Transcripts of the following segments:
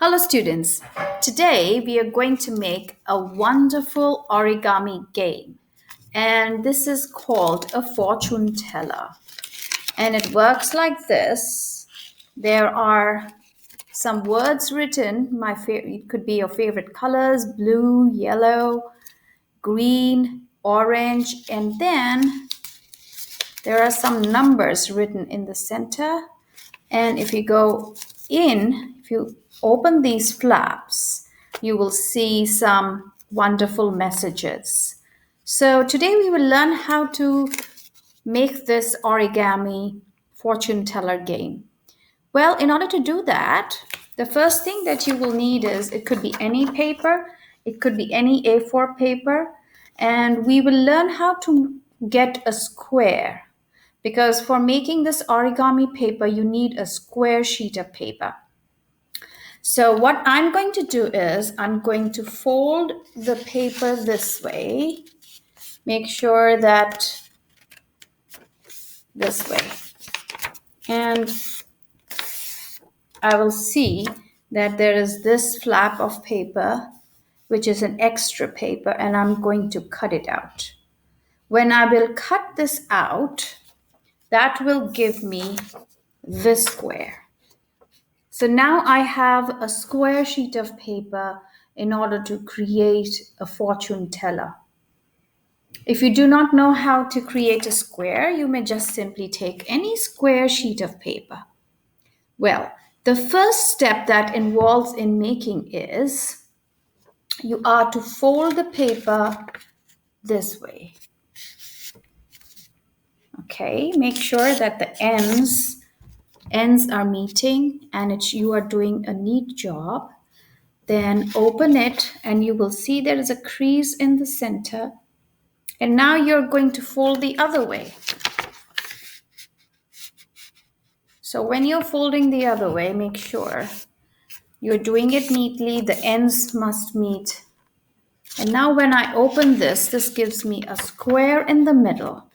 Hello, students. Today we are going to make a wonderful origami game, and this is called a fortune teller. And it works like this. There are some words written. It could be your favorite colors: blue, yellow, green, orange, and then there are some numbers written in the center. And if you go in, if you open these flaps, you will see some wonderful messages. So today we will learn how to make this origami fortune teller game. Well, in order to do that, the first thing that you will need is it could be any paper, it could be any A4 paper, and we will learn how to get a square because for making this origami paper, you need a square sheet of paper. So what I'm going to do is I'm going to fold the paper this way. Make sure that this way. And I will see that there is this flap of paper, which is an extra paper, and I'm going to cut it out. When I will cut this out, that will give me this square. So now I have a square sheet of paper in order to create a fortune teller. If you do not know how to create a square, you may just simply take any square sheet of paper. Well, the first step that involves in making is you are to fold the paper this way. Okay, make sure that the ends are meeting and you are doing a neat job. Then open it and you will see there is a crease in the center. And now you're going to fold the other way. So when you're folding the other way, make sure you're doing it neatly. The ends must meet. And now when I open this gives me a square in the middle,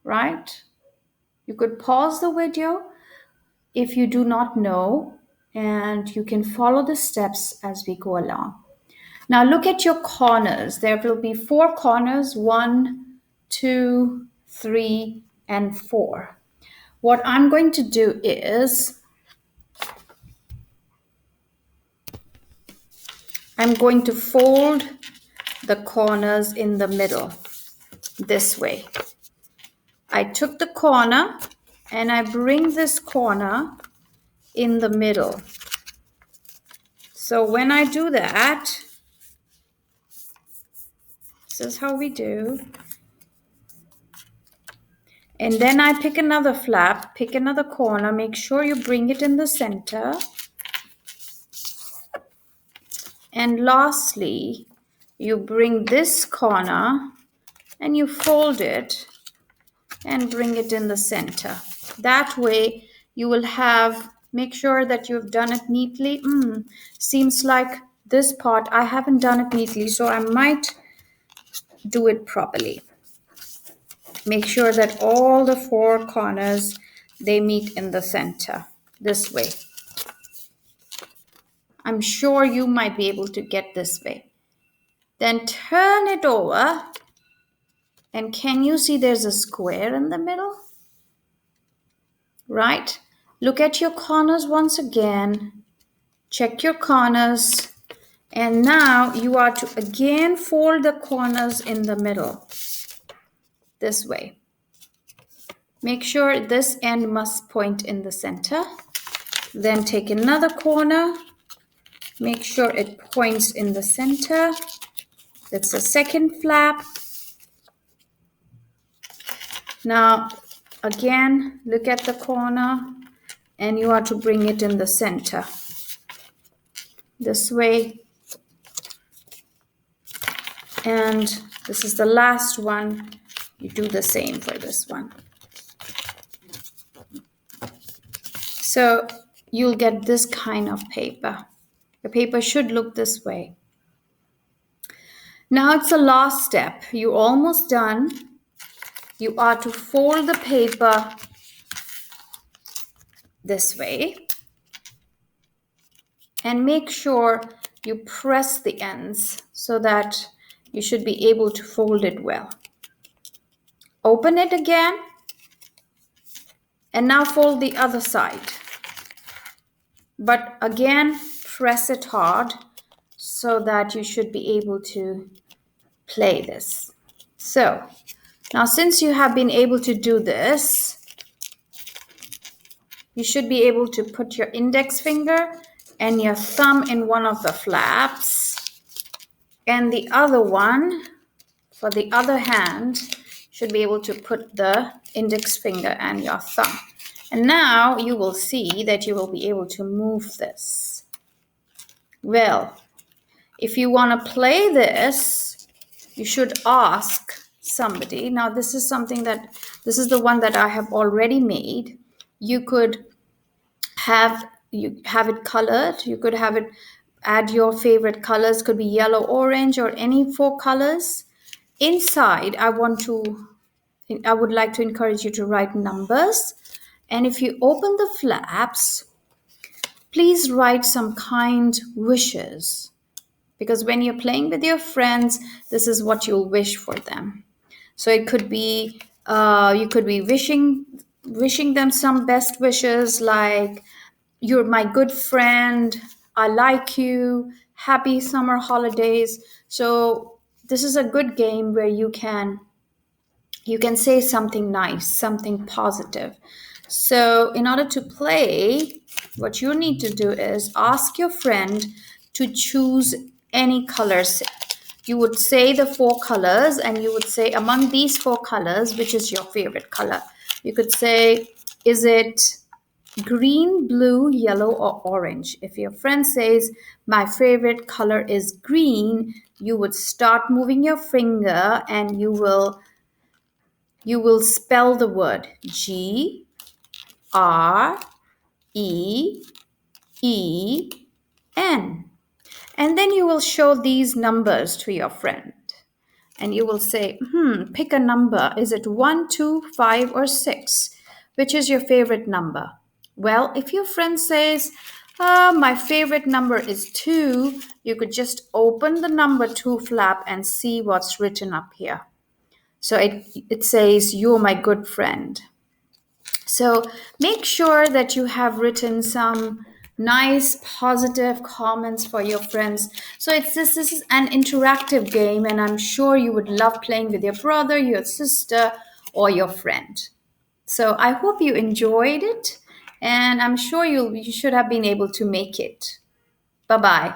right? You could pause the video if you do not know, and you can follow the steps as we go along. Now look at your corners. There will be 4 corners, 1, 2, 3, and 4. What I'm going to do is I'm going to fold the corners in the middle this way. I took the corner and I bring this corner in the middle. So when I do that, this is how we do. And then I pick another flap, pick another corner, make sure you bring it in the center. And lastly, you bring this corner and you fold it and bring it in the center. That way you will make sure that you've done it neatly. Seems like this part I haven't done it neatly, so I might do it properly. Make sure that all the 4 corners, they meet in the center, this way. I'm sure you might be able to get this way. Then turn it over, and can you see there's a square in the middle? Right? Look at your corners once again. Check your corners. And now you are to again fold the corners in the middle, this way. Make sure this end must point in the center. Then take another corner. Make sure it points in the center. That's the second flap. Now, again, look at the corner and you are to bring it in the center. This way. And this is the last one. You do the same for this one. So you'll get this kind of paper. The paper should look this way. Now it's the last step. You're almost done. You are to fold the paper this way. and make sure you press the ends so that you should be able to fold it well. Open it again and now fold the other side. But again, press it hard so that you should be able to play this. So now since you have been able to do this, you should be able to put your index finger and your thumb in one of the flaps, and the other one, for the other hand, should be able to put the index finger and your thumb. And now you will see that you will be able to move this. Well, if you want to play this, you should ask somebody. Now, this is the one that I have already made. You could have it colored. You could have it, add your favorite colors, could be yellow, orange, or any 4 colors. Inside, I would like to encourage you to write numbers. And if you open the flaps, please write some kind wishes. Because when you're playing with your friends, this is what you'll wish for them. So it could be, you could be wishing them some best wishes like, you're my good friend, I like you, happy summer holidays. So this is a good game where you can say something nice, something positive. So in order to play, what you need to do is ask your friend to choose any colors. You would say the 4 colors and you would say, among these 4 colors, which is your favorite color? You could say, is it green, blue, yellow, or orange? If your friend says, my favorite color is green, you would start moving your finger and you will spell the word GREEN. And then you will show these numbers to your friend. And you will say, pick a number. Is it 1, 2, 5, or 6? Which is your favorite number? Well, if your friend says, my favorite number is 2, you could just open the number 2 flap and see what's written up here. So it says, you're my good friend. So make sure that you have written some nice positive comments for your friends. So this is an interactive game, and I'm sure you would love playing with your brother, your sister, or your friend. So I hope you enjoyed it, and I'm sure you should have been able to make it. Bye-bye.